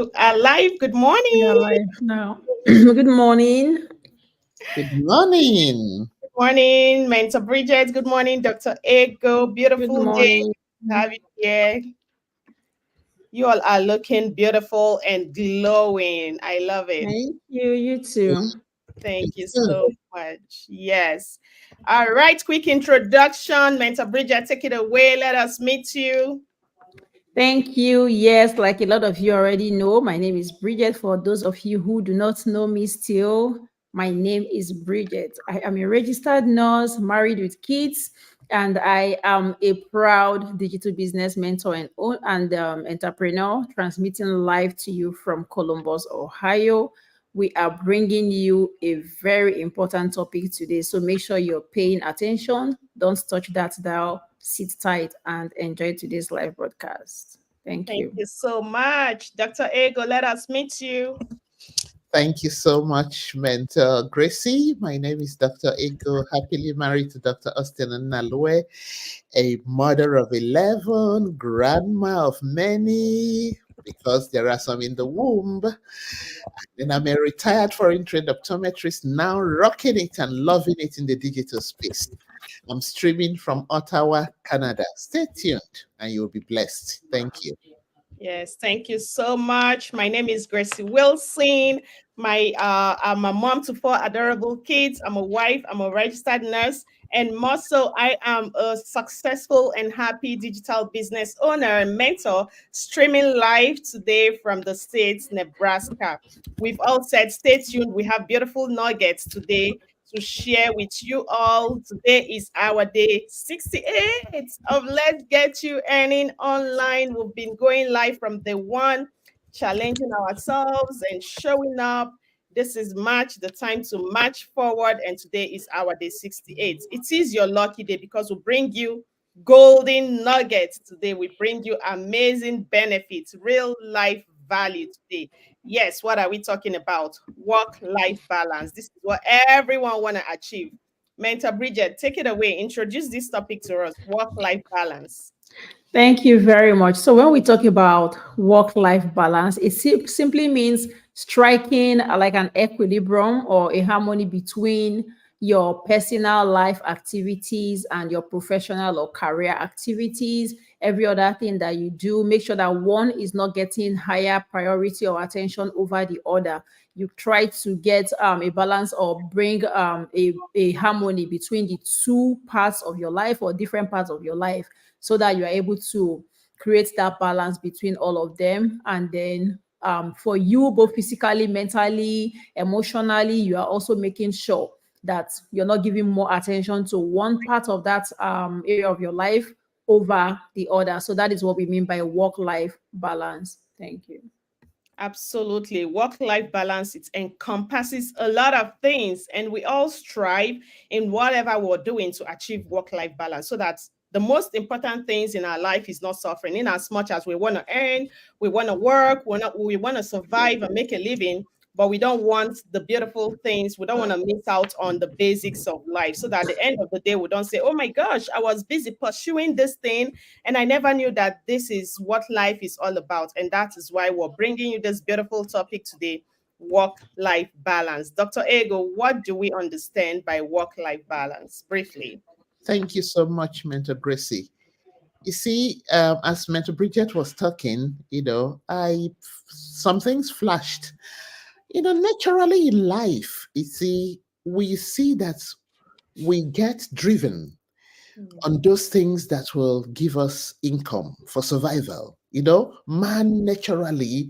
You are live. Good We are morning. live now. Good morning. Good morning. Good morning, Mentor Bridget. Good morning, Dr. Ego. Good Beautiful day morning. to have you here. You all are looking beautiful and glowing. I love it. Thank you. You too. Thank you Good. so much. Yes. All right, quick introduction. Mentor Bridget, take it away. Let us meet you. Thank you. Yes, like a lot of you already know, my name is Bridget. For those of you who do not know me still, my name is Bridget. I am a registered nurse, married with kids, and I am a proud digital business mentor and entrepreneur, transmitting live to you from Columbus, Ohio. We are bringing you a very important topic today. So make sure you're paying attention. Don't touch that dial. Sit tight and enjoy today's live broadcast. Thank Thank you. you so much. Dr. Ego, let us meet you. Thank you so much, Mentor Gracie. My name is Dr. Ego, happily married to Dr. Austin and Nalue, a mother of 11, grandma of many, because there are some in the womb. And I'm a retired foreign trained optometrist, now rocking it and loving it in the digital space. I'm streaming from Ottawa, Canada. Stay tuned and you'll be blessed. Thank you. Yes, thank you so much. My name is Gracie Wilson. I'm a mom to four adorable kids. I'm a wife. I'm a registered nurse, and more so, I am a successful and happy digital business owner and mentor. Streaming live today from the states, Nebraska. We've all said, stay tuned. We have beautiful nuggets today to share with you all. Today is our day 68 of Let's Get You Earning Online. We've been going live from day one, challenging ourselves and showing up. This is March, the time to march forward, and today is our day 68. It is your lucky day because we bring you golden nuggets today. We bring you amazing benefits, real life value today. Yes, what are we talking about? Work-life balance. This is what everyone want to achieve. Mentor Bridget, take it away. Introduce this topic to us, work-life balance. Thank you very much. So, when we talk about work life balance, it simply means striking like an equilibrium or a harmony between your personal life activities and your professional or career activities. Every other thing that you do, make sure that one is not getting higher priority or attention over the other. You try to get a balance or bring a harmony between the two parts of your life or different parts of your life so that you are able to create that balance between all of them. And then for you, both physically, mentally, emotionally, you are also making sure that you're not giving more attention to one part of that area of your life over the other. So that is what we mean by work life balance. Thank you. Absolutely. Work-life balance, it encompasses a lot of things, and we all strive in whatever we're doing to achieve work-life balance so that the most important things in our life is not suffering. In as much as we want to earn, we want to work, we want to survive and make a living, but we don't want the beautiful things. We don't want to miss out on the basics of life so that at the end of the day, we don't say, oh my gosh, I was busy pursuing this thing and I never knew that this is what life is all about. And that is why we're bringing you this beautiful topic today, work-life balance. Dr. Ego, what do we understand by work-life balance? Briefly. Thank you so much, Mentor Gracie. You see, as Mentor Bridget was talking, I some things flashed. Naturally in life, we see that we get driven on those things that will give us income for survival. Man naturally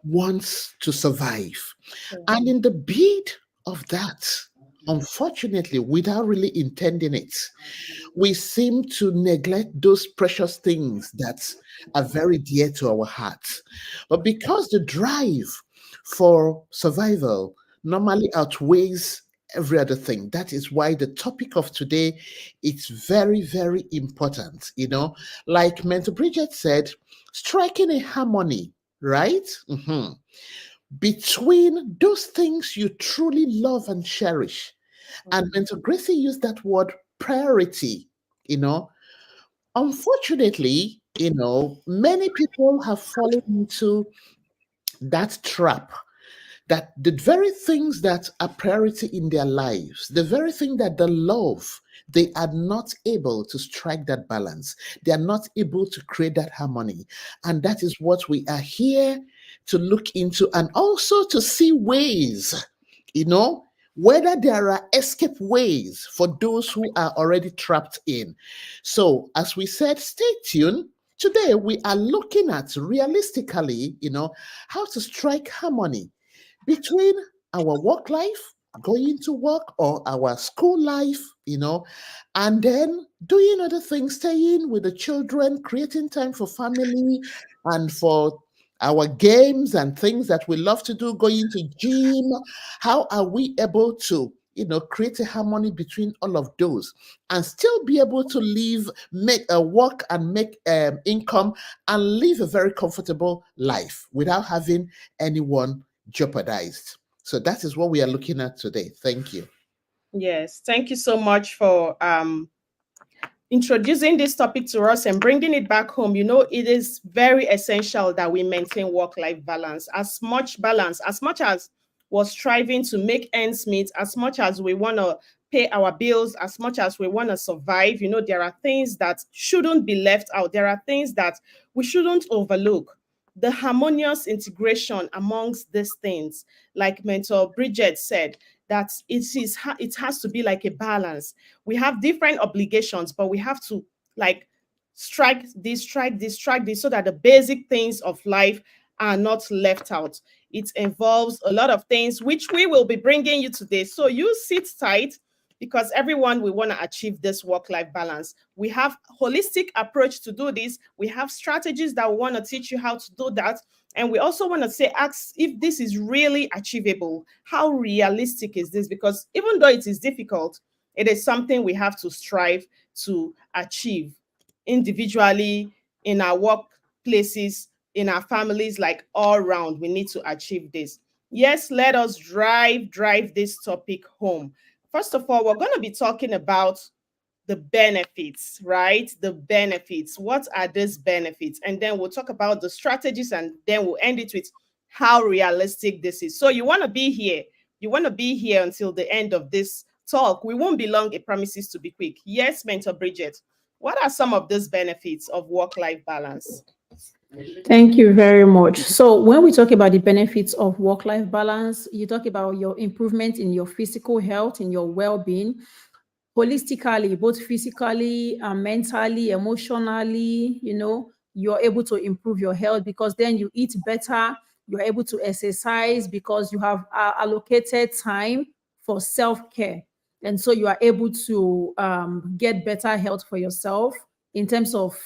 wants to survive. And in the bid of that, unfortunately, without really intending it, we seem to neglect those precious things that are very dear to our hearts. But because the drive for survival normally outweighs every other thing, that is why the topic of today is very, very important. Like Mentor Bridget said, striking a harmony, right? Between those things you truly love and cherish. And Mentor Gracie used that word priority, you know. Unfortunately, many people have fallen into that trap, that the very things that are priority in their lives, the very thing that they love, they are not able to strike that balance. They are not able to create that harmony. And that is what we are here to look into, and also to see ways, you know, whether there are escape ways for those who are already trapped in. So, as we said, stay tuned. Today, we are looking at realistically, how to strike harmony between our work life, going to work, or our school life, and then doing other things, staying with the children, creating time for family and for our games and things that we love to do, going to gym. How are we able to create a harmony between all of those and still be able to live, make a work and make income and live a very comfortable life without having anyone jeopardized? So that is what we are looking at today. Thank you. Yes, thank you so much for introducing this topic to us and bringing it back home. It is very essential that we maintain work-life balance, as much as we're striving to make ends meet, as much as we want to pay our bills, as much as we want to survive. There are things that shouldn't be left out. There are things that we shouldn't overlook. The harmonious integration amongst these things, like Mentor Bridget said, that it has to be like a balance. We have different obligations, but we have to like strike this so that the basic things of life are not left out. It involves a lot of things which we will be bringing you today. So you sit tight, because everyone we want to achieve this work-life balance. We have holistic approach to do this. We have strategies that we want to teach you how to do that. And we also want to ask if this is really achievable. How realistic is this? Because even though it is difficult, it is something we have to strive to achieve individually, in our workplaces, in our families, like all around. We need to achieve this. Yes, let us drive this topic home. First of all, we're going to be talking about the benefits, right? The benefits. What are these benefits? And then we'll talk about the strategies, and then we'll end it with how realistic this is. So you want to be here. You want to be here until the end of this talk. We won't be long. It promises to be quick. Yes, Mentor Bridget, what are some of these benefits of work-life balance? Thank you very much. So when we talk about the benefits of work-life balance, you talk about your improvement in your physical health, in your well-being, holistically, both physically, mentally, emotionally. You're able to improve your health because then you eat better. You're able to exercise because you have allocated time for self-care. And so you are able to get better health for yourself in terms of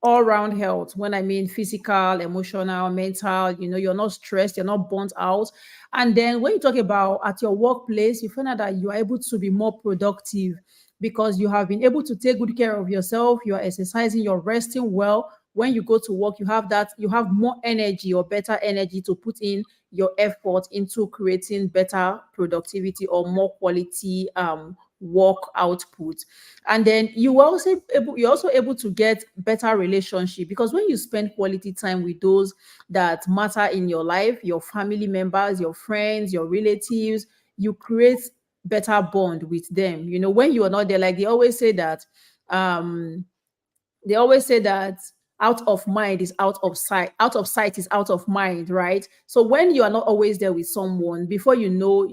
all round health. When I mean physical, emotional, mental, you're not stressed, you're not burnt out. And then when you talk about at your workplace, you find out that you are able to be more productive because you have been able to take good care of yourself, you're exercising, you're resting well. When you go to work, you have more energy or better energy to put in your effort into creating better productivity or more quality work output. And then you're also able to get better relationship because when you spend quality time with those that matter in your life, your family members, your friends, your relatives, you create better bond with them. When you are not there, like um they always say that out of mind is out of sight, out of sight is out of mind, right? So when you are not always there with someone, before you know,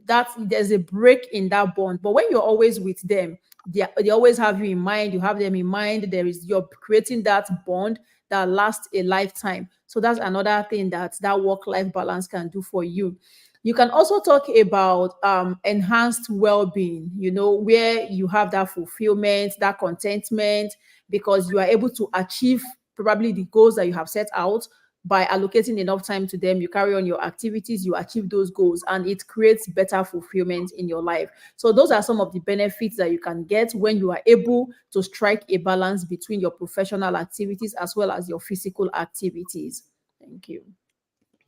there's a break in that bond. But when you're always with them, they always have you in mind, you have them in mind. You're creating that bond that lasts a lifetime. So that's another thing that work-life balance can do for you. You can also talk about enhanced well-being, where you have that fulfillment, that contentment, because you are able to achieve probably the goals that you have set out by allocating enough time to them. You carry on your activities, you achieve those goals, and it creates better fulfillment in your life. So those are some of the benefits that you can get when you are able to strike a balance between your professional activities as well as your physical activities. Thank you.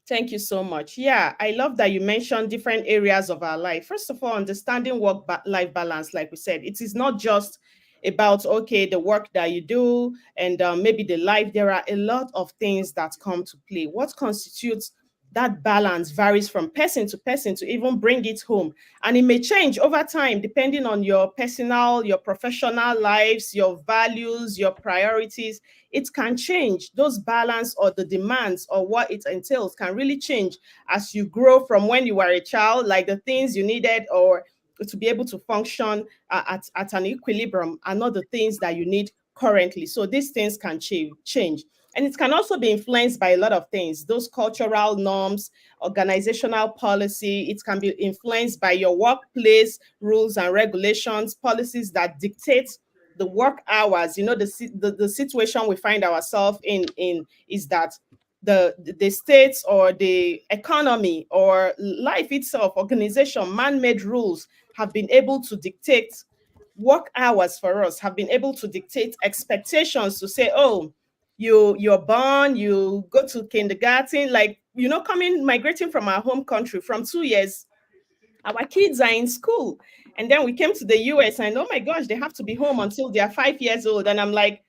Thank you so much. Yeah, I love that you mentioned different areas of our life. First of all, understanding life balance, like we said, it is not just about, okay, the work that you do and maybe the life. There are a lot of things that come to play. What constitutes that balance varies from person to person to even bring it home. And it may change over time depending on your personal, your professional lives, your values, your priorities. It can change. Those balance or the demands or what it entails can really change as you grow from when you were a child, like the things you needed or to be able to function at an equilibrium are not the things that you need currently. So these things can change. And it can also be influenced by a lot of things, those cultural norms, organizational policy. It can be influenced by your workplace rules and regulations, policies that dictate the work hours. You know, the situation we find ourselves in is that the states or the economy or life itself, organization, man-made rules have been able to dictate work hours for us, have been able to dictate expectations to say, oh, you're born, you go to kindergarten, like, you know, coming migrating from our home country from 2 years, our kids are in school. And then we came to the US and oh my gosh, they have to be home until they are 5 years old. And I'm like,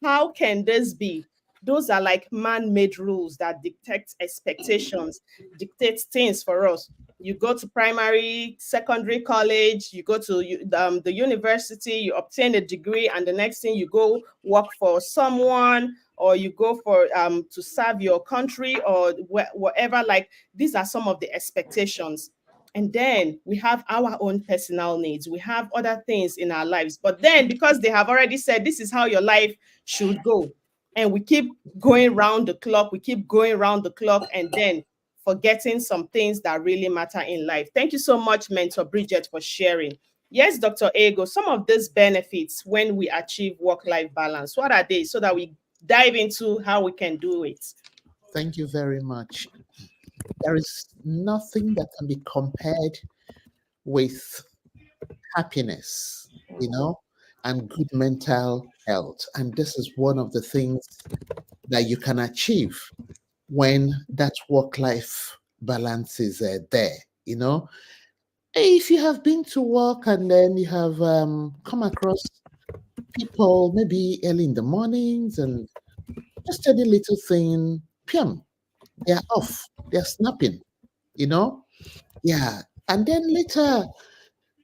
how can this be? Those are like man-made rules that dictate expectations, dictate things for us. You go to primary, secondary, college, you go to the university, you obtain a degree, and the next thing you go work for someone, or you go for to serve your country, or whatever. Like, these are some of the expectations. And then we have our own personal needs. We have other things in our lives. But then, because they have already said this is how your life should go, and we keep going round the clock, we keep going round the clock, and then forgetting some things that really matter in life. Thank you so much, Mentor Bridget, for sharing. Yes, Dr. Ego, some of these benefits when we achieve work-life balance, what are they, so that we dive into how we can do it? Thank you very much. There is nothing that can be compared with happiness, you know, and good mental health. And this is one of the things that you can achieve when that work life balance is there, you know. If you have been to work and then you have come across people maybe early in the mornings and just any little thing, PM, they're off, they're snapping, you know. Yeah. And then later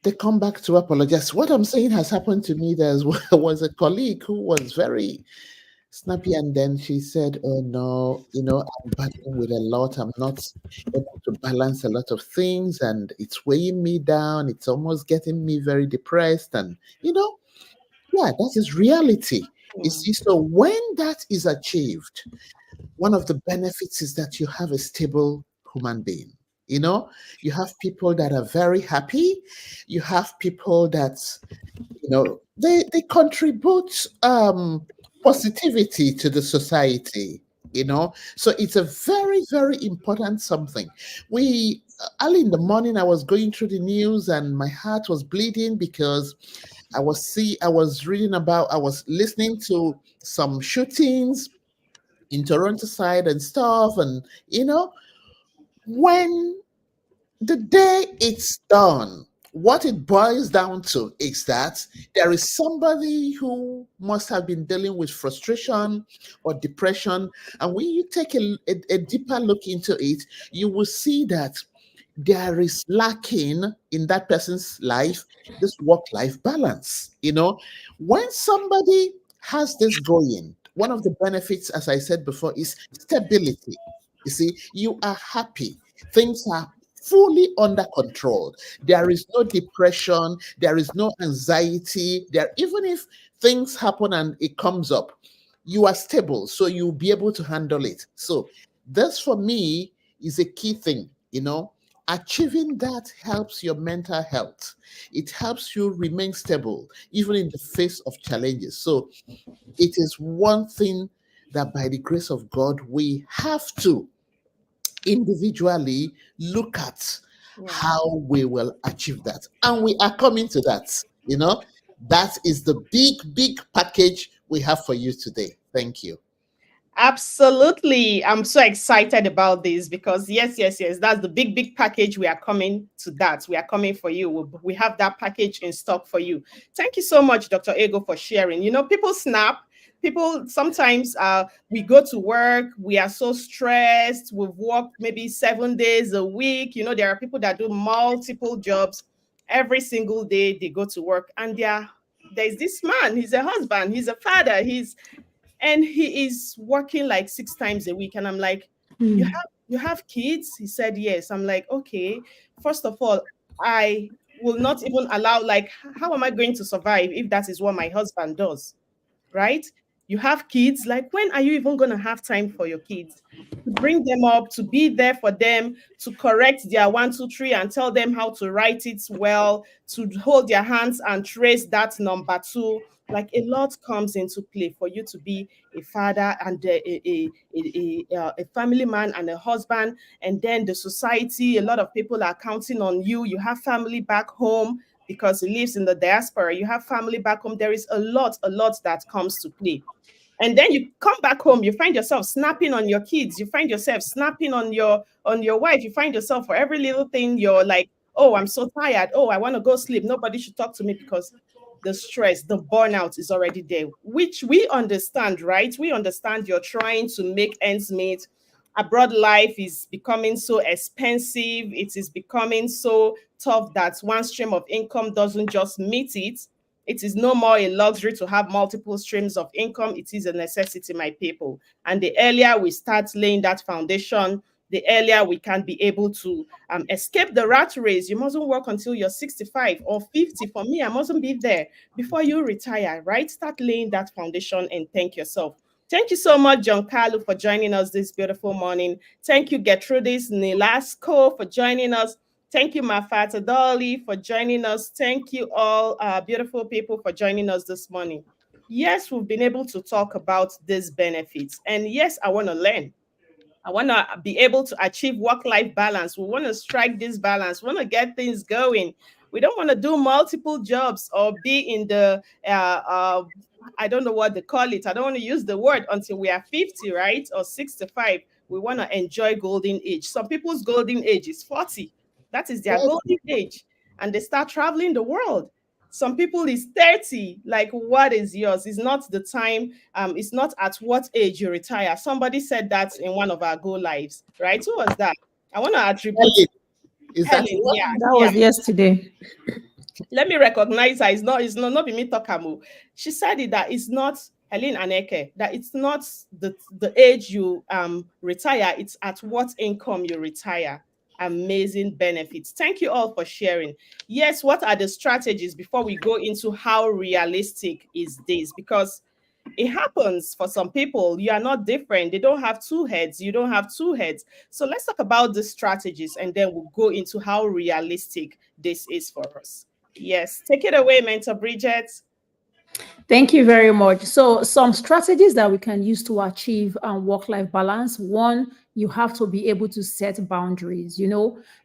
they come back to apologize. What I'm saying has happened to me. There was a colleague who was very snappy, and then she said, "Oh no, you know, I'm battling with a lot. I'm not able to balance a lot of things, and it's weighing me down. It's almost getting me very depressed." And you know, yeah, that is reality. You see, so when that is achieved, one of the benefits is that you have a stable human being. You know, you have people that are very happy. You have people that, you know, they contribute positivity to the society, you know. So it's a very, very important something. We early in the morning, I was going through the news and my heart was bleeding because I was reading about, I was listening to some shootings in Toronto side and stuff. And you know, when the day it's done, what it boils down to is that there is somebody who must have been dealing with frustration or depression. And when you take a deeper look into it, you will see that there is lacking in that person's life this work-life balance. You know, when somebody has this going, one of the benefits, as I said before, is stability. You see, you are happy, things are fully under control. There is no depression, there is no anxiety. There, even if things happen and it comes up, you are stable, so you'll be able to handle it. So this for me is a key thing, you know. Achieving that helps your mental health. It helps you remain stable, even in the face of challenges. So it is one thing that by the grace of God, we have to individually look at Yeah. how we will achieve that. And we are coming to that. You know, that is the big, big package we have for you today. Thank you. Absolutely. I'm so excited about this because yes, that's the big, big package. We are coming to that. We are coming for you. We have that package in stock for you. Thank you so much, Dr. Ego, for sharing. You know, people snap. People sometimes we go to work, we are so stressed, we've worked maybe 7 days a week. There are people that do multiple jobs every single day. They go to work, and there's this man, he's a husband, he's a father, and he is working like 6 times a week. And I'm like, you have kids? He said yes. I'm like, okay, first of all, I will not even allow, like, how am I going to survive if that is what my husband does? Right? You have kids. Like, when are you even going to have time for your kids? To bring them up, to be there for them, to correct their one, two, three, and tell them how to write it well, to hold their hands and trace that number two. Like, a lot comes into play for you to be a father and a family man and a husband. And then the society, a lot of people are counting on you. You have family back home because he lives in the diaspora. You have family back home. There is a lot that comes to play. And then you come back home, you find yourself snapping on your kids, you find yourself snapping on your wife, you find yourself for every little thing, you're like, oh, I'm so tired. Oh, I want to go sleep. Nobody should talk to me because the stress, the burnout is already there, which we understand, right? We understand you're trying to make ends meet. Abroad life is becoming so expensive. It is becoming so tough that one stream of income doesn't just meet it. It is no more a luxury to have multiple streams of income. It is a necessity, my people. And the earlier we start laying that foundation, the earlier we can be able to escape the rat race. You mustn't work until you're 65 or 50. For me, I mustn't be there before you retire, right? Start laying that foundation and thank yourself. Thank you so much, John Carlo, for joining us this beautiful morning. Thank you, Gertrudis Nilasco, for joining us. Thank you, Mafata Dolly, for joining us. Thank you all, beautiful people, for joining us this morning. Yes, we've been able to talk about these benefits. And yes, I want to learn. I want to be able to achieve work-life balance. We want to strike this balance. We want to get things going. We don't want to do multiple jobs or be in the I don't know what they call it. I don't want to use the word until we are 50, right? Or 65. We want to enjoy golden age. Some people's golden age is 40. That is their Yes, golden age. And they start traveling the world. Some people is 30. Like, what is yours? It's not the time. It's not at what age you retire. Somebody said that in one of our go lives, right? Who was that? I want to attribute Helen, is that Helen. what? Yeah, That yeah. was yesterday. Let me recognize her. It's not be me Tokamu. She said it that it's not Helen Aneke, that it's not the age you retire, it's at what income you retire. Amazing benefits. Thank you all for sharing. Yes, what are the strategies before we go into how realistic is this? Because it happens for some people. You are not different. They don't have two heads. You don't have two heads. So let's talk about the strategies and then we'll go into how realistic this is for us. Yes, take it away, Mentor Bridget. Thank you very much. So, some strategies that we can use to achieve work-life balance. One, you have to be able to set boundaries.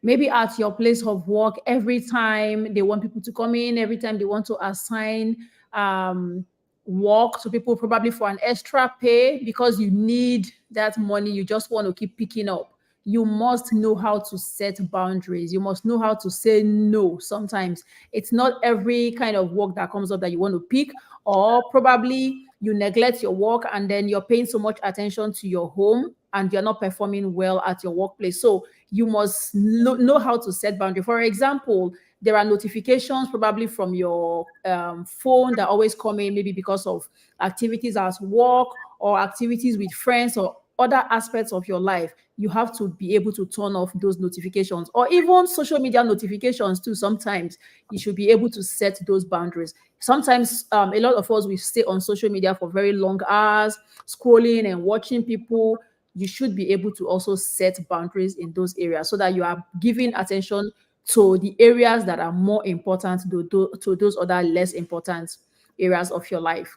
Maybe at your place of work, every time they want people to come in, every time they want to assign um, work to people, probably for an extra pay because you need that money. You just want to keep picking up. You must know how to set boundaries. You must know how to say no. Sometimes it's not every kind of work that comes up that you want to pick, or probably you neglect your work and then you're paying so much attention to your home and you're not performing well at your workplace. So you must know how to set boundary. For example, there are notifications probably from your phone that always come in, maybe because of activities at work or activities with friends or other aspects of your life. You have to be able to turn off those notifications, or even social media notifications too. Sometimes you should be able to set those boundaries. Sometimes a lot of us, we stay on social media for very long hours, scrolling and watching people. You should be able to also set boundaries in those areas so that you are giving attention to the areas that are more important to those other less important areas of your life.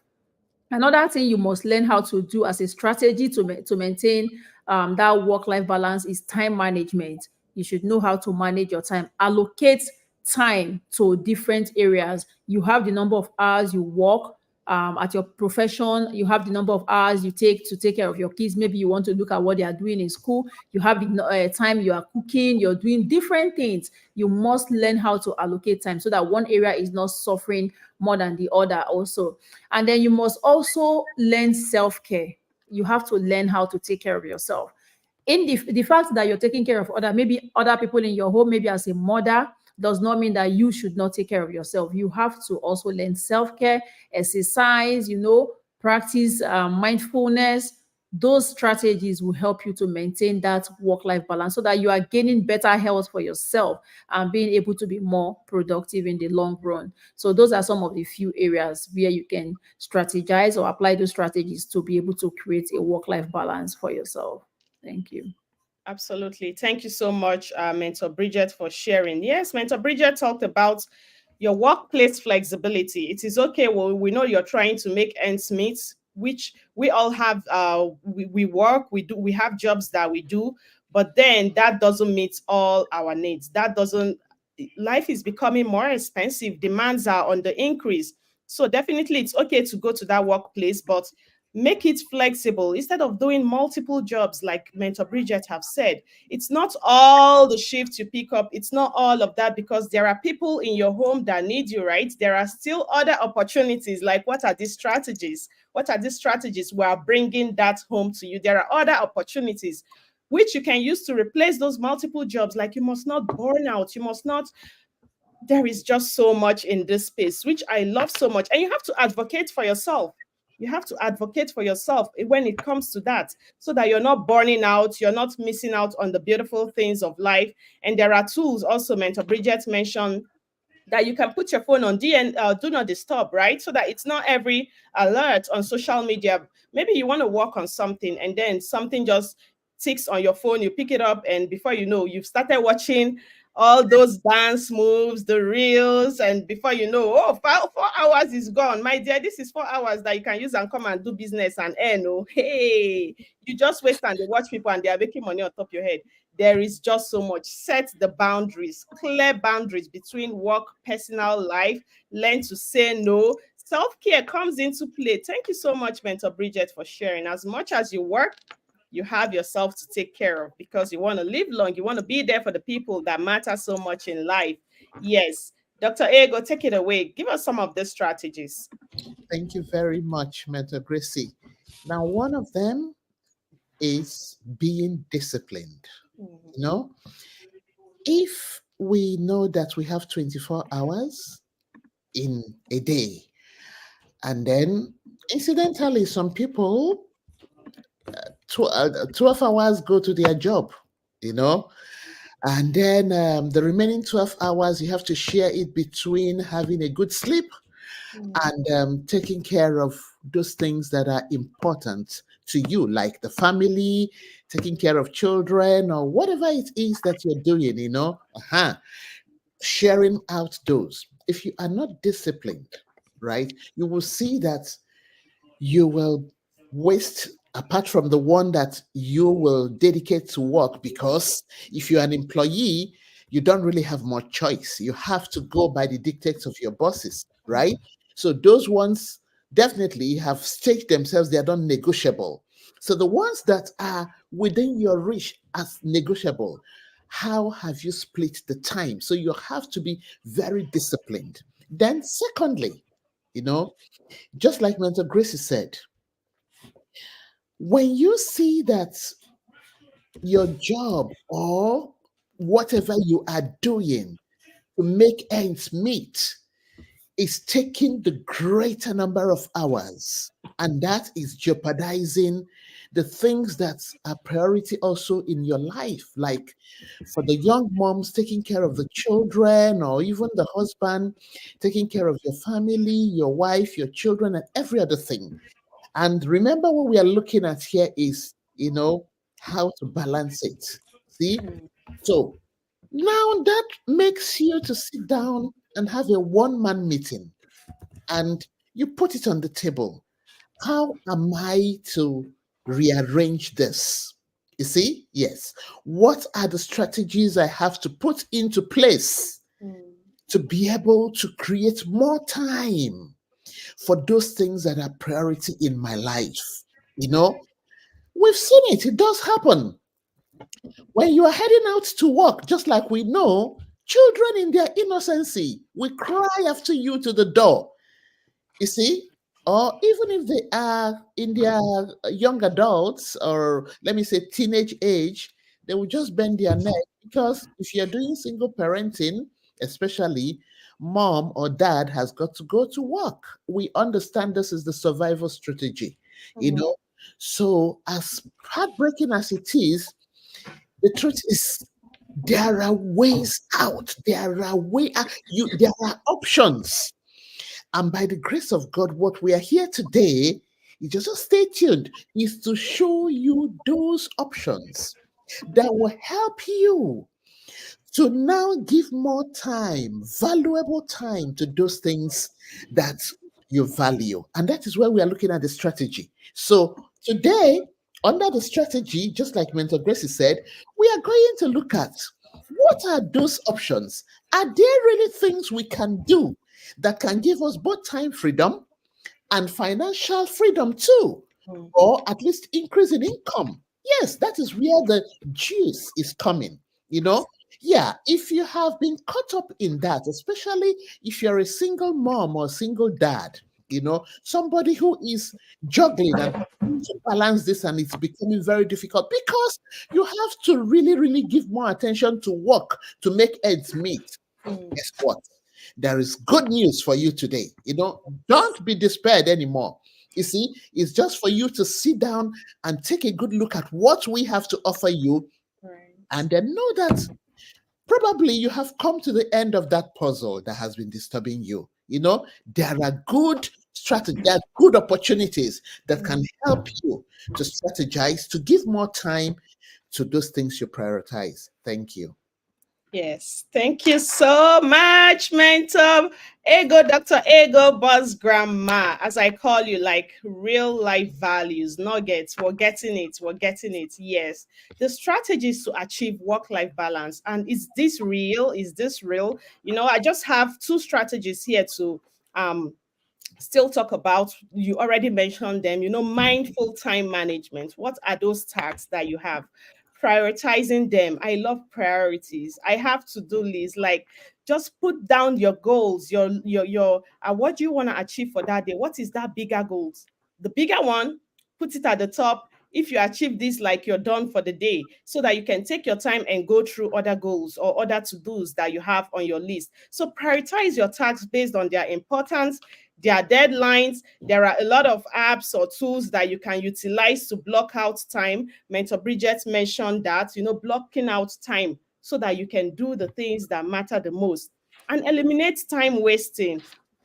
Another thing you must learn how to do as a strategy to maintain that work-life balance is time management. You should know how to manage your time. Allocate time to different areas. You have the number of hours you work. at your profession, you have the number of hours you take to take care of your kids. Maybe you want to look at what they are doing in school. You have the time you are cooking, you're doing different things. You must learn how to allocate time so that one area is not suffering more than the other also. And then you must also learn self-care. You have to learn how to take care of yourself. In the fact that you're taking care of maybe other people in your home, maybe as a mother, does not mean that you should not take care of yourself. You have to also learn self-care, exercise, practice mindfulness. Those strategies will help you to maintain that work-life balance so that you are gaining better health for yourself and being able to be more productive in the long run. So those are some of the few areas where you can strategize or apply those strategies to be able to create a work-life balance for yourself. Thank you. Absolutely. Thank you so much, Mentor Bridget, for sharing. Yes, Mentor Bridget talked about your workplace flexibility. It is okay. Well, we know you're trying to make ends meet, which we all have. We work, we have jobs that we do, but then that doesn't meet all our needs. That doesn't, life is becoming more expensive. Demands are on the increase. So definitely it's okay to go to that workplace, but make it flexible instead of doing multiple jobs like Mentor Bridget have said. It's not all the shifts you pick up, it's not all of that, because there are people in your home that need you, right? There are still other opportunities. Like, what are these strategies? What are these strategies we are bringing that home to you? There are other opportunities which you can use to replace those multiple jobs. Like, you must not burn out, you must not, there is just so much in this space, which I love so much. And you have to advocate for yourself. You have to advocate for yourself when it comes to that, so that you're not burning out, you're not missing out on the beautiful things of life. And there are tools also, Mentor Bridget mentioned, that you can put your phone on do not disturb, right? So that it's not every alert on social media. Maybe you want to work on something and then something just ticks on your phone, you pick it up, and before you know, you've started watching all those dance moves, the reels, and before you know, oh, 4 hours is gone. My dear, this is 4 hours that you can use and come and do business and earn. Oh, hey, you just waste and they watch people and they are making money on top of your head. There is just so much. Set the boundaries, clear boundaries between work, personal life. Learn to say no. Self-care comes into play. Thank you so much, Mentor Bridget, for sharing. As much as you work, you have yourself to take care of, because you want to live long. You want to be there for the people that matter so much in life. Yes. Dr. Ego, take it away. Give us some of the strategies. Thank you very much, Mentor Gracie. Now, one of them is being disciplined. Mhm. You know, if we know that we have 24 hours in a day, and then incidentally, some people 12 hours go to their job, you know, and then the remaining 12 hours you have to share it between having a good sleep and taking care of those things that are important to you, like the family, taking care of children, or whatever it is that you're doing, sharing out those. If you are not disciplined, right, you will see that you will waste, apart from the one that you will dedicate to work, because if you're an employee, you don't really have much choice. You have to go by the dictates of your bosses, right? So those ones definitely have staged themselves, they are not negotiable. So the ones that are within your reach as negotiable, how have you split the time? So you have to be very disciplined. Then secondly, you know just like Mentor Gracie said, when you see that your job or whatever you are doing to make ends meet is taking the greater number of hours, and that is jeopardizing the things that are priority also in your life, like for the young moms, taking care of the children, or even the husband, taking care of your family, your wife, your children, and every other thing. And remember, what we are looking at here is, how to balance it. See? So now that makes you to sit down and have a one-man meeting, and you put it on the table. How am I to rearrange this? You see? Yes. What are the strategies I have to put into place to be able to create more time for those things that are priority in my life. You know, we've seen it, it does happen. When you are heading out to work, just like we know, children in their innocency will cry after you to the door. You see, or even if they are in their young adults, or let me say teenage age, they will just bend their neck, because if you're doing single parenting, especially, mom or dad has got to go to work. We understand this is the survival strategy, you Mhm. know. So as heartbreaking as it is, the truth is there are ways out. There are way out. There are options, and by the grace of God, what we are here today, you just stay tuned, is to show you those options that will help you to now give more time, valuable time, to those things that you value. And that is where we are looking at the strategy. So today, under the strategy, just like Mentor Gracie said, we are going to look at what are those options? Are there really things we can do that can give us both time freedom and financial freedom too, Mhm. or at least increase in income? Yes, that is where the juice is coming. You know, yeah, if you have been caught up in that, especially if you're a single mom or single dad, somebody who is juggling and trying to balance this, and it's becoming very difficult because you have to really, really give more attention to work to make ends meet. Mhm. Guess what? There is good news for you today. Don't be despaired anymore. You see, it's just for you to sit down and take a good look at what we have to offer you, Right. and then know that probably you have come to the end of that puzzle that has been disturbing you. There are good strategies, there are good opportunities that can Mhm. help you to strategize, to give more time to those things you prioritize. Thank you. Yes, thank you so much, mentor. Ego, Dr. Ego, Boss Grandma, as I call you, like real life values, nuggets. We're getting it. We're getting it. Yes. The strategies to achieve work life balance. And is this real? Is this real? I just have two strategies here to um still talk about. You already mentioned them. Mindful time management. What are those tasks that you have? Prioritizing them. I love priorities. I have to do lists. Like, just put down your goals, your what do you want to achieve for that day? What is that bigger goals? The bigger one, put it at the top. If you achieve this, like, you're done for the day, so that you can take your time and go through other goals or other to-dos that you have on your list. So prioritize your tasks based on their importance, their deadlines. There are a lot of apps or tools that you can utilize to block out time. Mentor Bridget mentioned that, blocking out time so that you can do the things that matter the most, and eliminate time wasting,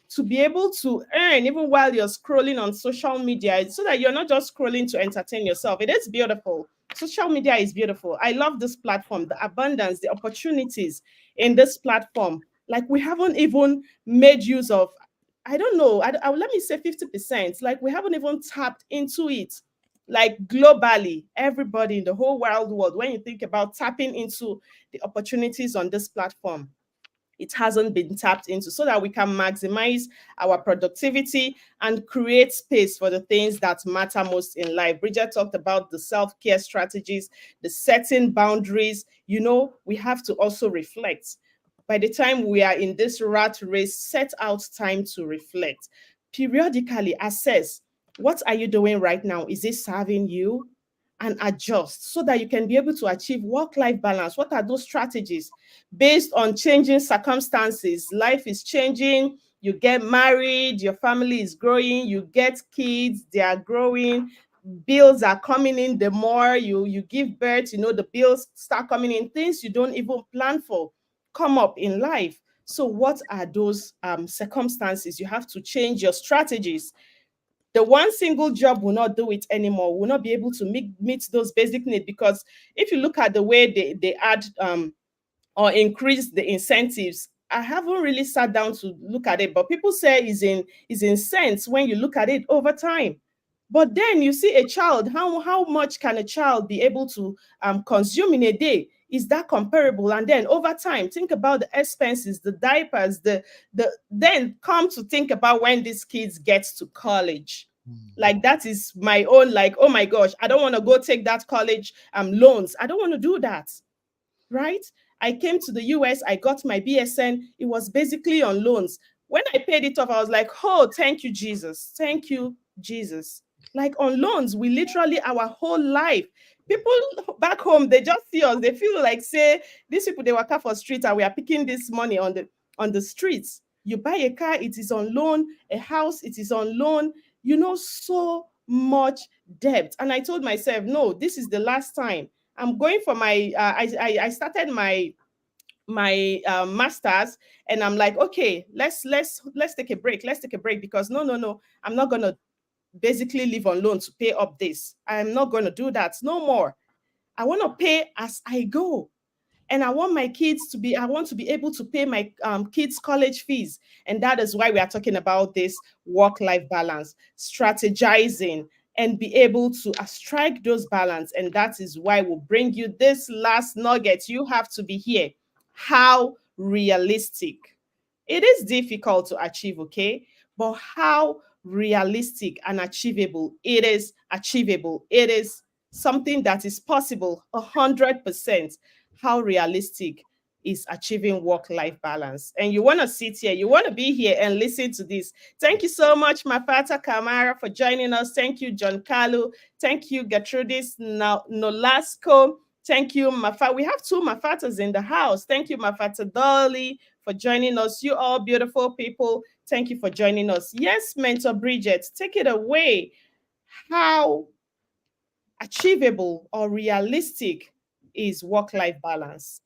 to be able to earn even while you're scrolling on social media, so that you're not just scrolling to entertain yourself. It is beautiful. Social media is beautiful. I love this platform, the abundance, the opportunities in this platform. Like, we haven't even made use of, I don't know, let me say 50%. Like, we haven't even tapped into it. Like, globally, everybody in the whole world, when you think about tapping into the opportunities on this platform, it hasn't been tapped into, so that we can maximize our productivity and create space for the things that matter most in life. Bridget talked about the self-care strategies, the setting boundaries. We have to also reflect. By the time we are in this rat race, set out time to reflect. Periodically assess, what are you doing right now? Is it serving you? And adjust, so that you can be able to achieve work-life balance. What are those strategies? Based on changing circumstances, life is changing. You get married, your family is growing, you get kids, they are growing, bills are coming in. The more you give birth, the bills start coming in. Things you don't even plan for come up in life. So what are those circumstances? You have to change your strategies. The one single job will not do it anymore, will not be able to meet those basic needs. Because if you look at the way they add or increase the incentives, I haven't really sat down to look at it, but people say is in sense when you look at it over time. But then you see a child, how much can a child be able to consume in a day? Is that comparable? And then over time, think about the expenses, the diapers, then come to think about when these kids get to college. Mm. Like that is my own, like, oh my gosh, I don't want to go take that college loans. I don't want to do that, right? I came to the US, I got my BSN. It was basically on loans. When I paid it off, I was like, oh, thank you, Jesus. Thank you, Jesus. Like on loans, we literally, our whole life, people back home, they just see us. They feel like, say, these people, they work out for street and we are picking this money on the streets. You buy a car, it is on loan. A house, it is on loan. So much debt. And I told myself, no, this is the last time. I'm going for my I started my masters, and I'm like, okay, let's take a break. Let's take a break because no, I'm not gonna basically live on loan to pay up this. I'm not gonna do that no more. I want to pay as I go. And I want to be able to pay my kids college fees. And that is why we are talking about this work life balance, strategizing, and be able to strike those balance. And that is why we'll bring you this last nugget. You have to be here. How realistic? It is difficult to achieve, okay? But how realistic and achievable? It is achievable. It is something that is possible 100%. How realistic is achieving work-life balance? And you want to sit here, you want to be here and listen to this. Thank you so much, Mafata Kamara, for joining us. Thank you, John Carlo. Thank you, Gertrudis Nolasco. Thank you, Mafa. We have two Mafatas in the house. Thank you, Mafata Dolly, for joining us. You all beautiful people. Thank you for joining us. Yes, Mentor Bridget, take it away. How achievable or realistic is work-life balance?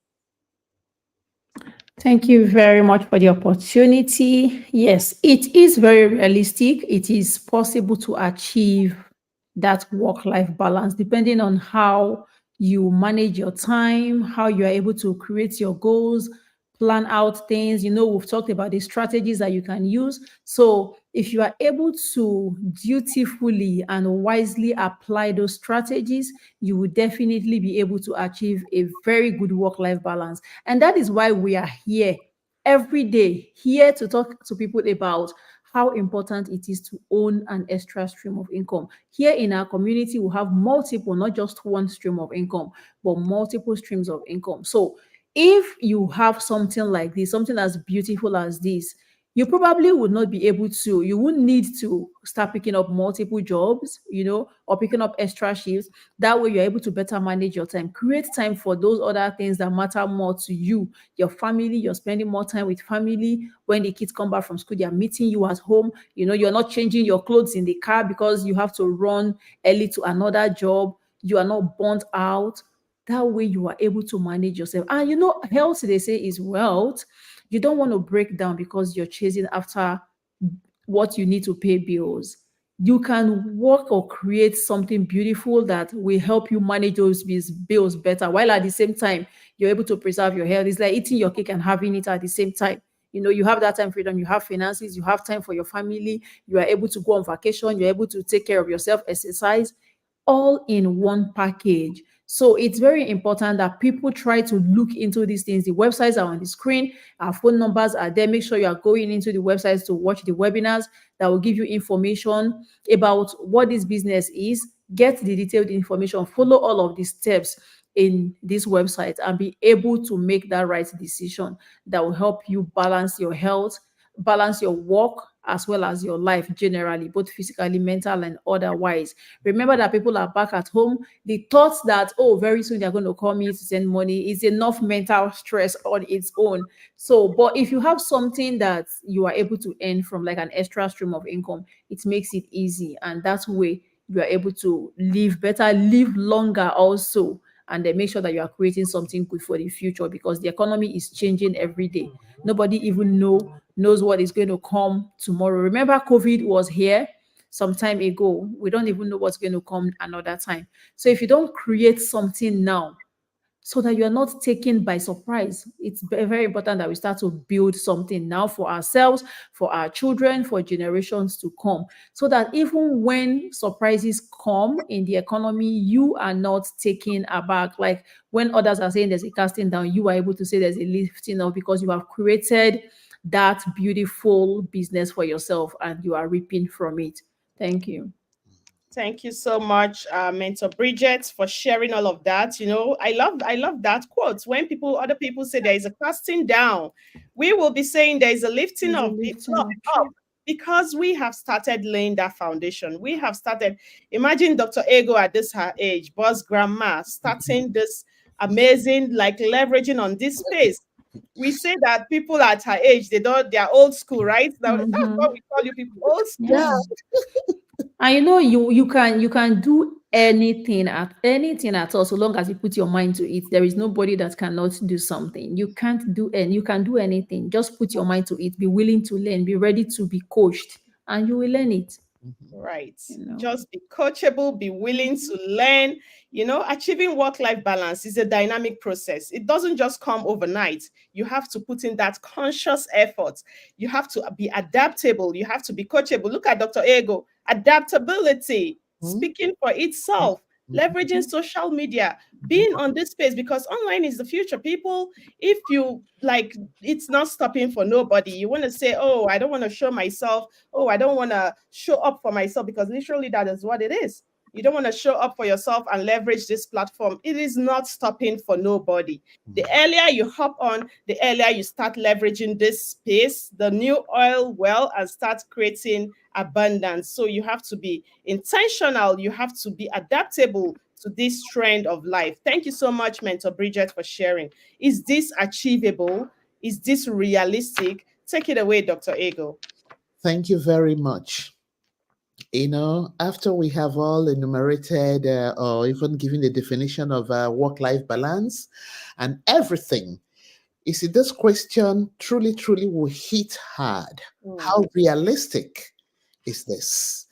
Thank you very much for the opportunity. Yes, it is very realistic. It is possible to achieve that work life balance depending on how you manage your time, how you are able to create your goals, plan out things. We've talked about the strategies that you can use. So, if you are able to dutifully and wisely apply those strategies, you will definitely be able to achieve a very good work life balance. And that is why we are here every day, here to talk to people about how important it is to own an extra stream of income. Here in our community, we have multiple, not just one stream of income, but multiple streams of income. So if you have something like this, something as beautiful as this, you probably would not be able to, you would need to start picking up multiple jobs, or picking up extra shifts. That way you're able to better manage your time, create time for those other things that matter more to you, your family. You're spending more time with family. When the kids come back from school, they're meeting you at home. You're not changing your clothes in the car because you have to run early to another job. You are not burnt out. That way you are able to manage yourself. And health, they say, is wealth. You don't want to break down because you're chasing after what you need to pay bills. You can work or create something beautiful that will help you manage those bills better, while at the same time you're able to preserve your health. It's like eating your cake and having it at the same time. You have that time freedom, you have finances, you have time for your family, you are able to go on vacation, you're able to take care of yourself, exercise, all in one package. So it's very important that people try to look into these things. The websites are on the screen, our phone numbers are there. Make sure you are going into the websites to watch the webinars that will give you information about what this business is. Get the detailed information, follow all of the steps in this website, and be able to make that right decision that will help you balance your health, balance your work, as well as your life generally, both physically, mental, and otherwise. Remember that people are back at home. The thoughts that, oh, very soon they're going to call me to send money is enough mental stress on its own. So, but if you have something that you are able to earn from, like an extra stream of income, it makes it easy. And that way you are able to live better, live longer also, and then make sure that you are creating something good for the future, because the economy is changing every day. Nobody even knows what is going to come tomorrow. Remember, COVID was here some time ago. We don't even know what's going to come another time. So if you don't create something now, so that you're not taken by surprise. It's very important that we start to build something now for ourselves, for our children, for generations to come, so that even when surprises come in the economy, you are not taken aback. Like when others are saying there's a casting down, you are able to say there's a lifting up, because you have created that beautiful business for yourself and you are reaping from it. Thank you. Thank you so much, Mentor Bridget, for sharing all of that. I love that quote. When other people say there is a casting down, we will be saying there is a lifting There's a of lifting up. up, because we have started laying that foundation. We have started. Imagine Dr. Ego at this her age, boss grandma, starting this amazing, like leveraging on this space. We say that people at her age, they are old school, right? Now that's what Mhm. we call you people, old school. Yeah. And you can do anything at all, so long as you put your mind to it. There is nobody that cannot do something. You can do anything. Just put your mind to it. Be willing to learn. Be ready to be coached, and you will learn it. Mhm. Right. You know. Just be coachable, be willing to learn. Achieving work life balance is a dynamic process. It doesn't just come overnight. You have to put in that conscious effort. You have to be adaptable. You have to be coachable. Look at Dr. Ego. Adaptability, Mhm. speaking for itself, Mhm. leveraging social media, being on this space, because online is the future. People, if you like, it's not stopping for nobody. You want to say, oh, I don't want to show myself, oh, I don't want to show up for myself, because literally that is what it is. You don't want to show up for yourself and leverage this platform. It is not stopping for nobody. The earlier you hop on, the earlier you start leveraging this space, the new oil well, and start creating abundance. So you have to be intentional. You have to be adaptable to this trend of life. Thank you so much, Mentor Bridget, for sharing. Is this achievable? Is this realistic? Take it away, Dr. Ego. Thank you very much. After we have all enumerated or even given the definition of work life balance and everything, you see, this question truly, truly will hit hard. Mm, How realistic is this?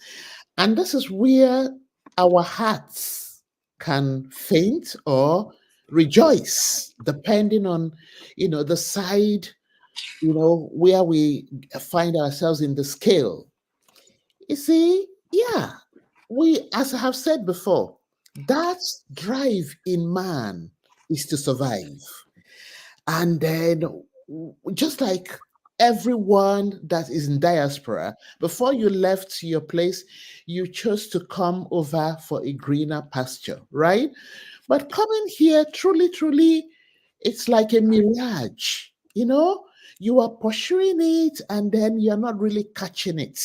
And this is where our hearts can faint or rejoice, depending on, the side, where we find ourselves in the scale. You see, yeah, as I have said before, that drive in man is to survive. And then, just like everyone that is in diaspora, before you left your place, you chose to come over for a greener pasture, right? But coming here, truly, truly, it's like a mirage. You are pursuing it and then you're not really catching it.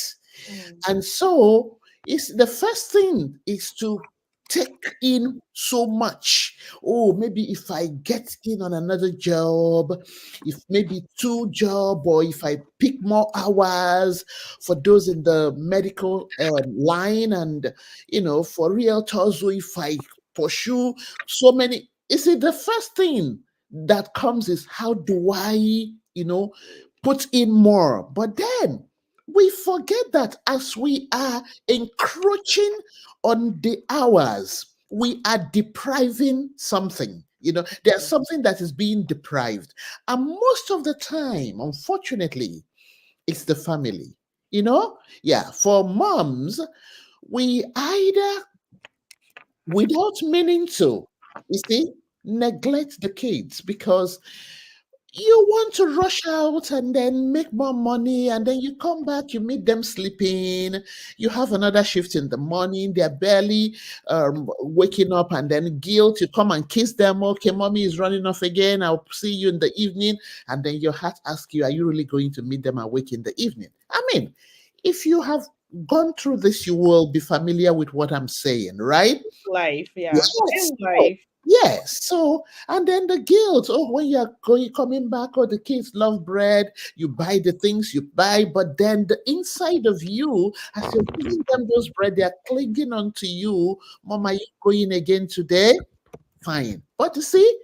mm, And so it's the first thing is to take in so much. Oh, maybe if I get in on another job, if maybe two job, or if I pick more hours for those in the medical line, and for realtors, or if I pursue so many. You see, the first thing that comes is how do I, put in more? But then we forget that as we are encroaching on the hours, we are depriving something. There's mm, something that is being deprived. And most of the time, unfortunately, it's the family. Yeah, for moms, we either, without meaning to, you see, neglect the kids because you want to rush out and then make more money, and then you come back, you meet them sleeping, you have another shift in the morning, they're barely waking up, and then guilt, you come and kiss them. Okay, mommy is running off again, I'll see you in the evening. And then your heart asks you, are you really going to meet them awake in the evening? I mean, if you have gone through this, you will be familiar with what I'm saying, right? life, yeah. Yes. Real life. Yes. So, and then the guilt. Oh, when you're going coming back, oh, the kids love bread. You buy the things you buy, but then the inside of you, as you're giving them those bread, they're clinging onto you. Mom, are you going again today? Fine. But you see,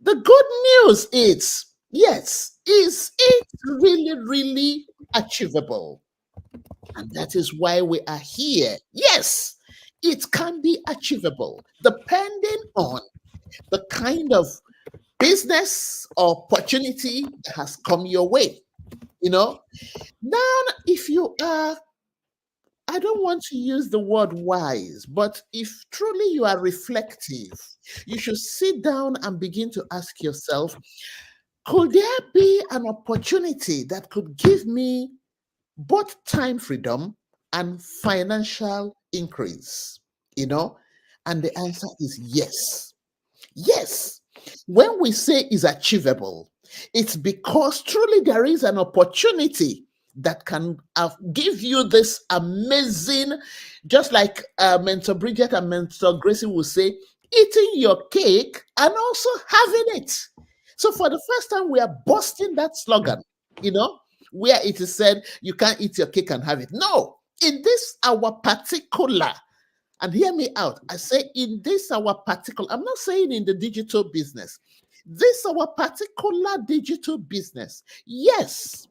the good news is, yes, is it really, really achievable? And that is why we are here. Yes, it can be achievable, depending on the kind of business or opportunity that has come your way. You know, now if you are, I don't want to use the word wise, but if truly you are reflective, you should sit down and begin to ask yourself, could there be an opportunity that could give me both time freedom and financial increase? You know, and the answer is yes. Yes. When we say is achievable, it's because truly there is an opportunity that can give you this amazing, just like Mentor Bridget and Mentor Gracie will say, eating your cake and also having it. So for the first time, we are busting that slogan, you know, where it is said you can't eat your cake and have it. No, in this our particular, and hear me out. I say in this our particular, I'm not saying in the digital business. This our particular digital business. Yes,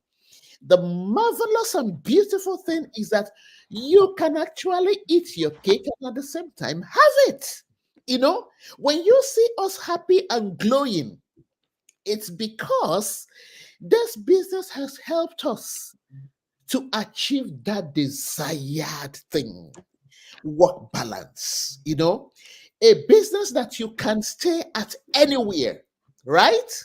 the marvelous and beautiful thing is that you can actually eat your cake and at the same time have it. You know, when you see us happy and glowing, it's because this business has helped us to achieve that desired thing, work balance, you know, a business that you can stay at anywhere, right?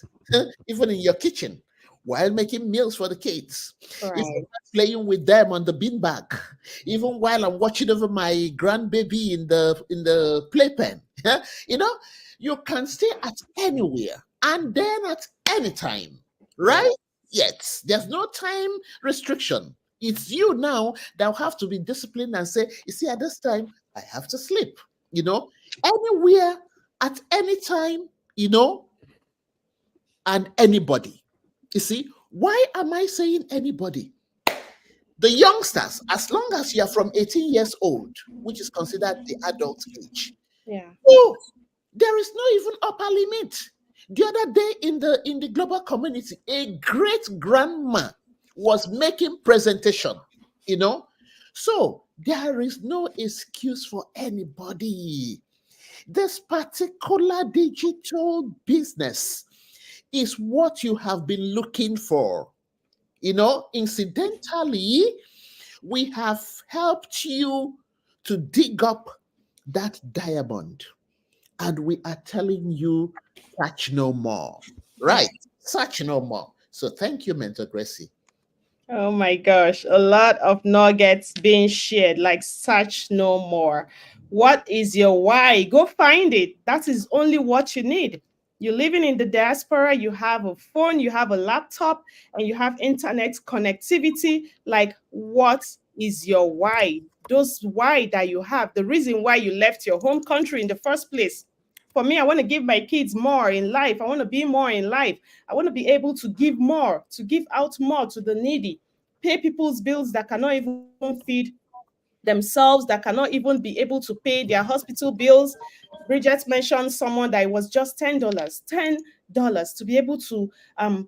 Even in your kitchen while making meals for the kids, even Right. while playing with them on the beanbag, even while I'm watching over my grandbaby in the playpen. You know, you can stay at anywhere and then at any time, Yeah. right? Yes, there's no time restriction. It's you now that will have to be disciplined and say, you see, at this time, I have to sleep, you know, anywhere, at any time, you know, and anybody. You see, why am I saying anybody? The youngsters, as long as you are from 18 years old, which is considered the adult age, Yeah. oh, there is no even upper limit. The other day in the global community, a great grandma was making presentation, you know. So there is no excuse for anybody. This particular digital business is what you have been looking for. You know, incidentally, we have helped you to dig up that diamond, and we are telling you, touch no more. Yeah. Right? Touch no more. So thank you, Mentor Gracie. Oh my gosh, a lot of nuggets being shared, like such no more. What is your why? Go find it. That is only what you need. You're living in the diaspora, you have a phone, you have a laptop, and you have internet connectivity. Like, what is your why? Those why that you have, the reason why you left your home country in the first place. For me, I want to give my kids more in life. I want to be more in life. I want to be able to give more, to give out more to the needy, pay people's bills that cannot even feed themselves, that cannot even be able to pay their hospital bills. Bridget mentioned someone that it was just $10 to be able to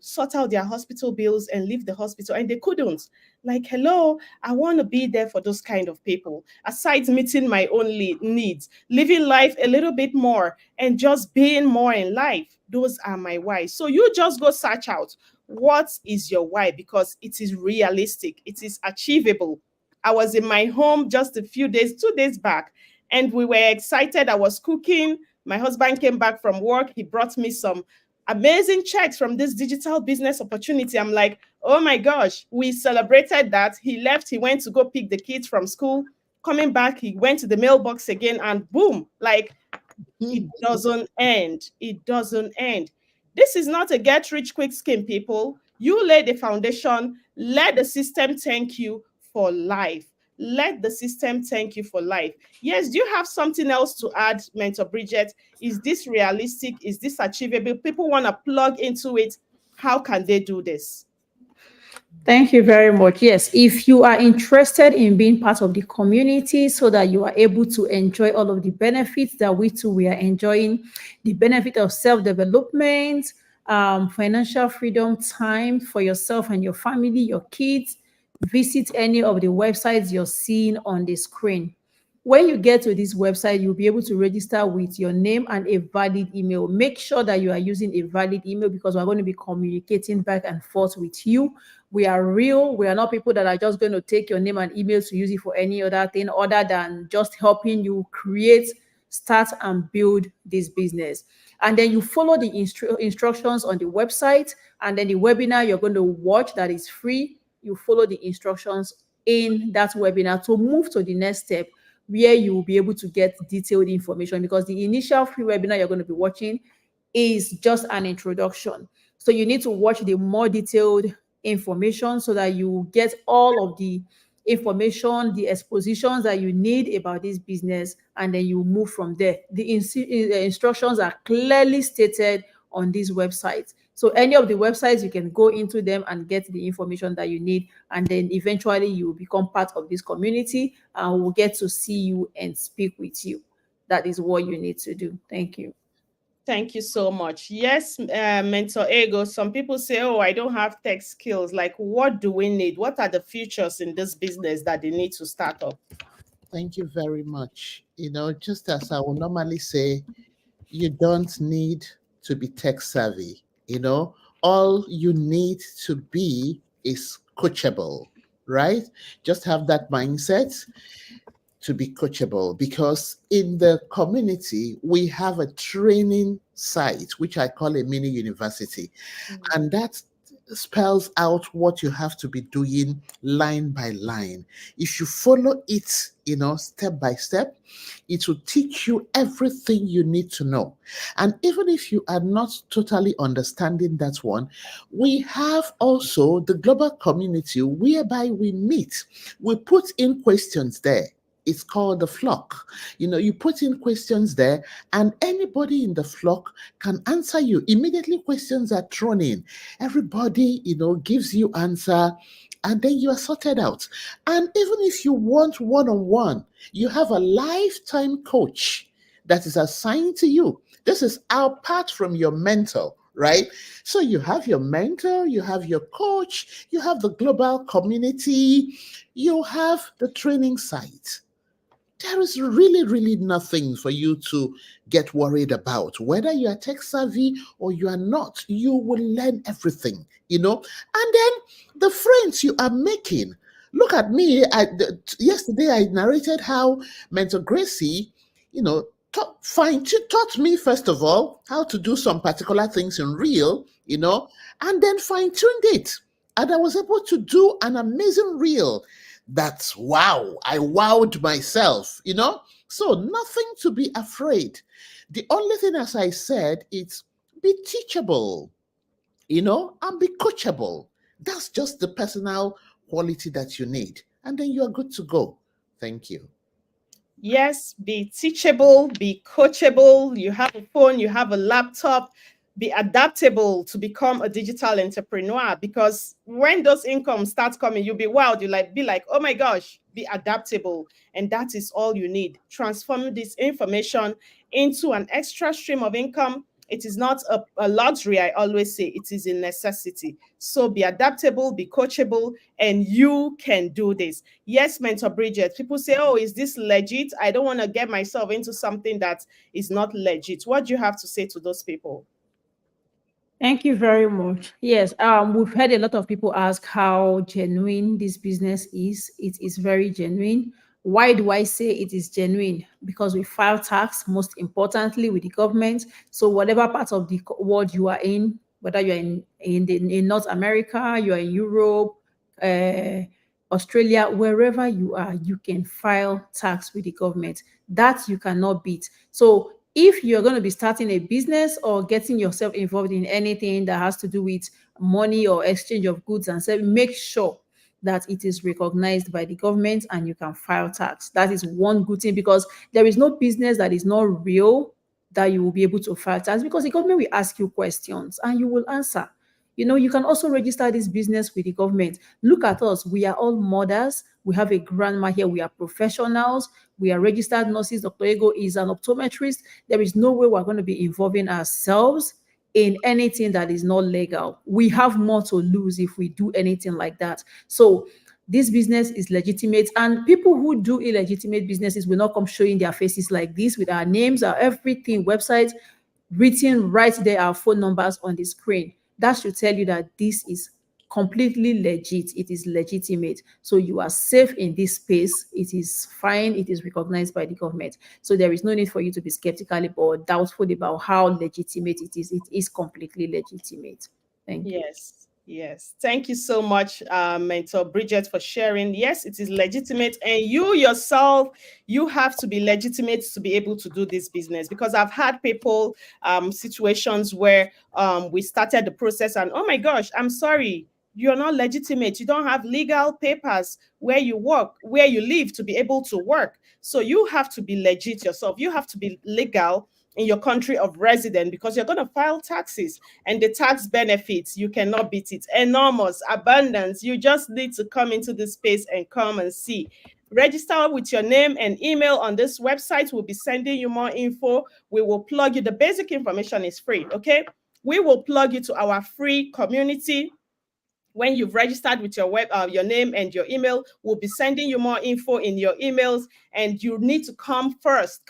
sort out their hospital bills and leave the hospital, and they couldn't. Like, hello, I want to be there for those kind of people. Aside meeting my own needs, living life a little bit more, and just being more in life. Those are my why. So you just go search out what is your why, because it is realistic, it is achievable. I was in my home just a few days, 2 days back, and we were excited. I was cooking. My husband came back from work. He brought me some amazing checks from this digital business opportunity. I'm like, oh my gosh, we celebrated that. He left, he went to go pick the kids from school. Coming back, he went to the mailbox again, and boom, like it Hmm. doesn't end. It doesn't end. This is not a get rich quick scheme, people. You lay the foundation, let the system thank you for life. Let the system thank you for life. Yes, do you have something else to add, Mentor Bridget? Is this realistic? Is this achievable? People want to plug into it. How can they do this? Thank you very much. Yes, if you are interested in being part of the community so that you are able to enjoy all of the benefits that we too we are enjoying, the benefit of self-development, financial freedom, time for yourself and your family, your kids, visit any of the websites you're seeing on the screen. When you get to this website, you'll be able to register with your name and a valid email. Make sure that you are using a valid email because we're going to be communicating back and forth with you. We are real. We are not people that are just going to take your name and email to use it for any other thing other than just helping you create, start, and build this business. And then you follow the instructions on the website, and then the webinar you're going to watch that is free, you follow the instructions in that webinar to move to the next step where you will be able to get detailed information, because the initial free webinar you're going to be watching is just an introduction. So you need to watch the more detailed information so that you get all of the information, the expositions that you need about this business, and then you move from there. The instructions are clearly stated on this website. So any of the websites, you can go into them and get the information that you need, and then eventually you will become part of this community and we'll get to see you and speak with you. That is what you need to do. Thank you. Thank you so much. Yes, Mentor Ego, some people say, oh, I don't have tech skills. Like, what do we need? What are the features in this business that they need to start up? Thank you very much. Just as I would normally say, you don't need to be tech savvy. All you need to be is coachable, right? Just have that mindset to be coachable, because in the community we have a training site which I call a mini university, and that spells out what you have to be doing line by line. If you follow it, step by step, it will teach you everything you need to know. And even if you are not totally understanding that one, we have also the global community whereby we meet. We put in questions there. It's called the flock. You put in questions there, and anybody in the flock can answer you. Immediately questions are thrown in. Everybody, gives you answer, and then you are sorted out. And even if you want one-on-one, you have a lifetime coach that is assigned to you. This is apart from your mentor, right? So you have your mentor, you have your coach, you have the global community, you have the training site. There is really, really nothing for you to get worried about. Whether you are tech savvy or you are not, you will learn everything. And then the friends you are making. Look at me. Yesterday, I narrated how Mentor Gracie, taught me, first of all, how to do some particular things in real, and then fine tuned it. And I was able to do an amazing reel. That's wow. I wowed myself. So nothing to be afraid. The only thing, as I said, is be teachable, and be coachable. That's just the personal quality that you need. And then you are good to go. Thank you. Yes, be teachable, be coachable. You have a phone, you have a laptop. Be adaptable to become a digital entrepreneur, because when those incomes start coming, you'll be wild. You be like, oh my gosh, be adaptable. And that is all you need. Transform this information into an extra stream of income. It is not a luxury, I always say. It is a necessity. So be adaptable, be coachable, and you can do this. Yes, Mentor Bridget, people say, oh, is this legit? I don't want to get myself into something that is not legit. What do you have to say to those people? Thank you very much. Yes, we've heard a lot of people ask how genuine this business is. It is very genuine. Why do I say it is genuine? Because we file tax, most importantly, with the government. So whatever part of the world you are in, whether you're in North America, you are in Europe, uh, Australia, wherever you are, you can file tax with the government. That you cannot beat. So if you're going to be starting a business or getting yourself involved in anything that has to do with money or exchange of goods and services, make sure that it is recognized by the government and you can file tax. That is one good thing, because there is no business that is not real that you will be able to file tax, because the government will ask you questions and you will answer. You can also register this business with the government. Look at us. We are all mothers. We have a grandma here. We are professionals. We are registered nurses. Dr. Ego is an optometrist. There is no way we're going to be involving ourselves in anything that is not legal. We have more to lose if we do anything like that. So this business is legitimate. And people who do illegitimate businesses will not come showing their faces like this with our names, our everything, websites written right there, our phone numbers on the screen. That should tell you that this is completely legit. It is legitimate. So you are safe in this space. It is fine. It is recognized by the government. So there is no need for you to be skeptical or doubtful about how legitimate it is. It is completely legitimate. Thank you. Yes, yes. Thank you so much, Mentor Bridget, for sharing. Yes, it is legitimate, and you yourself, you have to be legitimate to be able to do this business. Because I've had people, situations where we started the process, and oh my gosh, I'm sorry. You're not legitimate. You don't have legal papers where you work, where you live to be able to work. So you have to be legit yourself. You have to be legal in your country of residence because you're going to file taxes, and the tax benefits, you cannot beat it. Enormous abundance. You just need to come into this space and come and see. Register with your name and email on this website. We'll be sending you more info. We will plug you. The basic information is free, okay? We will plug you to our free community. When you've registered with your name and your email, we'll be sending you more info in your emails, and you need to come first,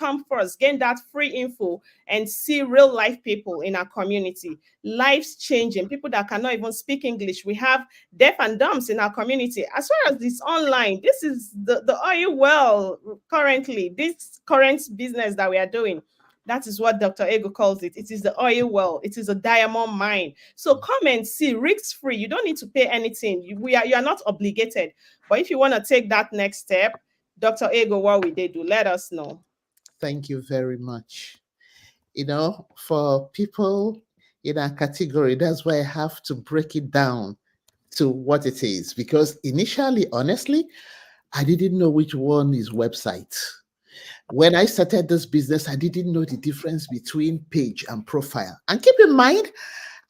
gain that free info and see real life people in our community, lives changing, people that cannot even speak English. We have deaf and dumbs in our community. As far as this online, this is the oil well currently, this current business that we are doing. That is what Dr. Ego calls it. It is the oil well. It is a diamond mine. So come and see, risk free. You don't need to pay anything. You are not obligated. But if you want to take that next step, Dr. Ego, what will they do? Let us know. Thank you very much. For people in our category, that's why I have to break it down to what it is. Because initially, honestly, I didn't know which one is website. When I started this business, I didn't know the difference between page and profile. And keep in mind,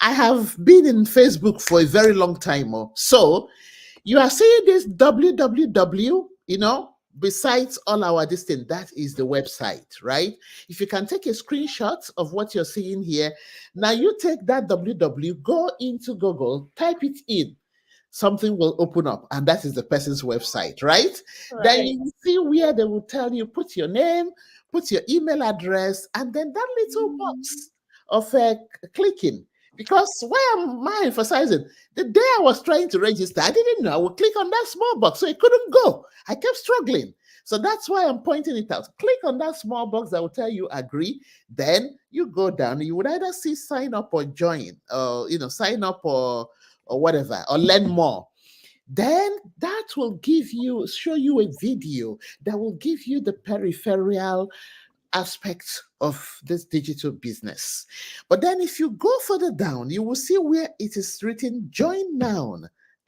I have been in Facebook for a very long time. So you are seeing this www, besides all our distance, that is the website, right? If you can take a screenshot of what you're seeing here, now you take that www, go into Google, type it in, something will open up, and that is the person's website, right? Then Right. you will see where they will tell you, put your name, put your email address, and then that little box of clicking. Because why am I emphasizing? The day I was trying to register, I didn't know I would click on that small box, so it couldn't go. I kept struggling. So that's why I'm pointing it out. Click on that small box that will tell you agree. Then you go down. You would either see sign up or join, or sign up or whatever, or learn more. Then that will show you a video that will give you the peripheral aspects of this digital business. But then if you go further down, you will see where it is written join now.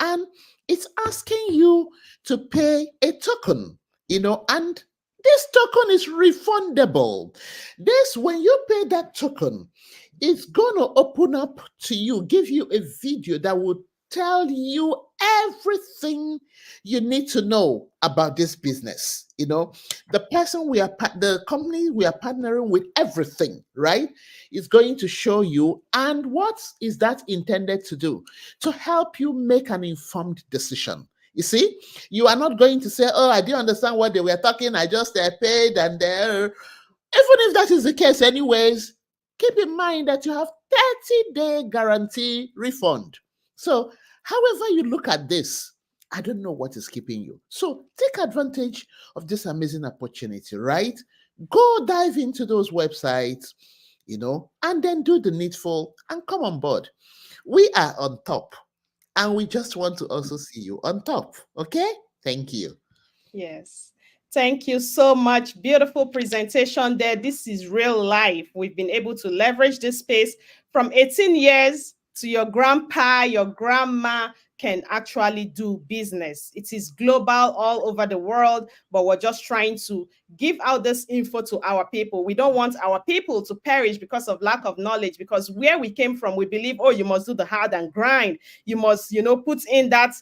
And it's asking you to pay a token, and this token is refundable. This, when you pay that token, it's going to open up to you, give you a video that will tell you everything you need to know about this business. The company we are partnering with, everything, right, is going to show you. And what is that intended to do? To help you make an informed decision. You see, you are not going to say, oh, I didn't understand what they were talking, I just paid, and even if that is the case anyways, keep in mind that you have 30-day guarantee refund. So however you look at this, I don't know what is keeping you. So take advantage of this amazing opportunity, right? Go dive into those websites, and then do the needful and come on board. We are on top, and we just want to also see you on top. Okay? Thank you. Yes. Thank you so much. Beautiful presentation there. This is real life. We've been able to leverage this space from 18 years to your grandpa, your grandma can actually do business. It is global all over the world, but we're just trying to give out this info to our people. We don't want our people to perish because of lack of knowledge, because where we came from, we believe, oh, you must do the hard and grind. You must, put in that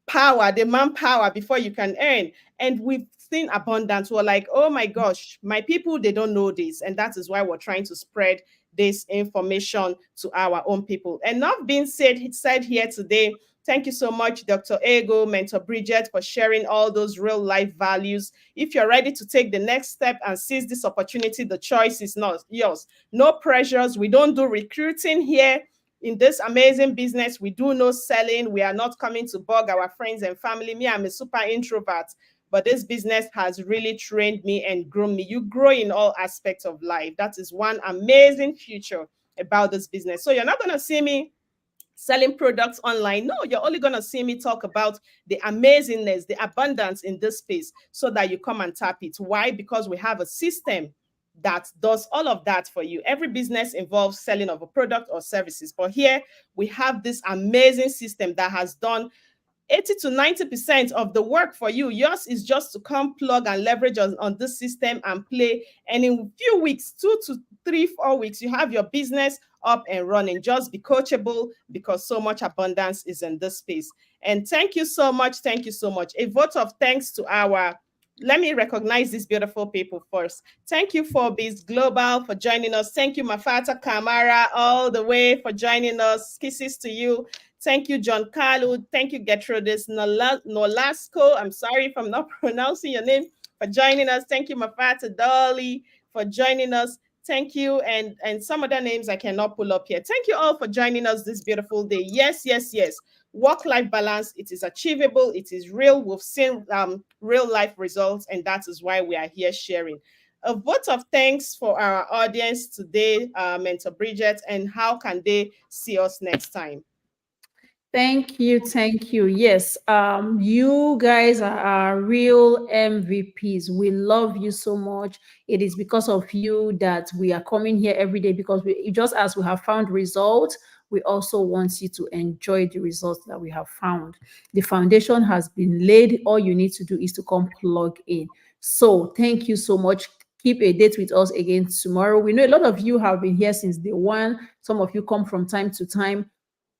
power, the manpower before you can earn. And we've seen abundance. We're like, oh my gosh, my people, they don't know this. And that is why we're trying to spread this information to our own people. Enough being said here today. Thank you so much, Dr. Ego, Mentor Bridget, for sharing all those real life values. If you're ready to take the next step and seize this opportunity, the choice is not yours. No pressures. We don't do recruiting here. In this amazing business, we do no selling. We are not coming to bug our friends and family. Me, I'm a super introvert, but this business has really trained me and grown me. You grow in all aspects of life. That is one amazing future about this business. So you're not going to see me selling products online. No, you're only going to see me talk about the amazingness, the abundance in this space so that you come and tap it. Why? Because we have a system that does all of that for you. Every business involves selling of a product or services. But here we have this amazing system that has done 80 to 90% of the work for you. Yours is just to come plug and leverage on this system and play. And in a few weeks, 2 to 3, 4 weeks, you have your business up and running. Just be coachable because so much abundance is in this space. And thank you so much. Thank you so much. A vote of thanks to let me recognize these beautiful people first. Thank you for Biz Global for joining us. Thank you, Mafata Kamara, all the way for joining us. Kisses to you. Thank you, John Carlo. Thank you, Gertrudis Nolasco. I'm sorry if I'm not pronouncing your name, for joining us. Thank you, Mafata Dolly, for joining us. Thank you. And some other names I cannot pull up here. Thank you all for joining us this beautiful day. Yes, yes, yes. Work-life balance, it is achievable. It is real. We've seen real life results, and that is why we are here sharing. A vote of thanks for our audience today, Mentor Bridget, and how can they see us next time? Thank you, thank you. Yes, you guys are our real MVPs. We love you so much. It is because of you that we are coming here every day because just as we have found results, we also want you to enjoy the results that we have found. The foundation has been laid. All you need to do is to come plug in. So thank you so much. Keep a date with us again tomorrow. We know a lot of you have been here since day one. Some of you come from time to time.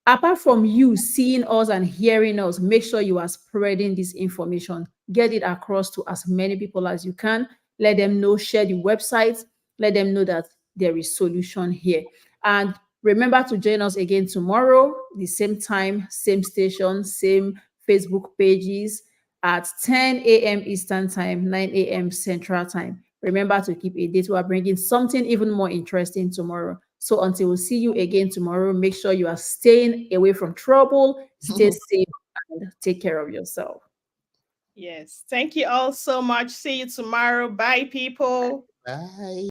Apart from you seeing us and hearing us, make sure you are spreading this information. Get it across to as many people as you can. Let them know, share the website, let them know that there is solution here. And remember to join us again tomorrow, the same time, same station, same Facebook pages at 10 a.m. Eastern Time, 9 a.m. Central Time. Remember to keep a date. We are bringing something even more interesting tomorrow. So until we see you again tomorrow, make sure you are staying away from trouble, stay safe, and take care of yourself. Yes. Thank you all so much. See you tomorrow. Bye, people. Bye.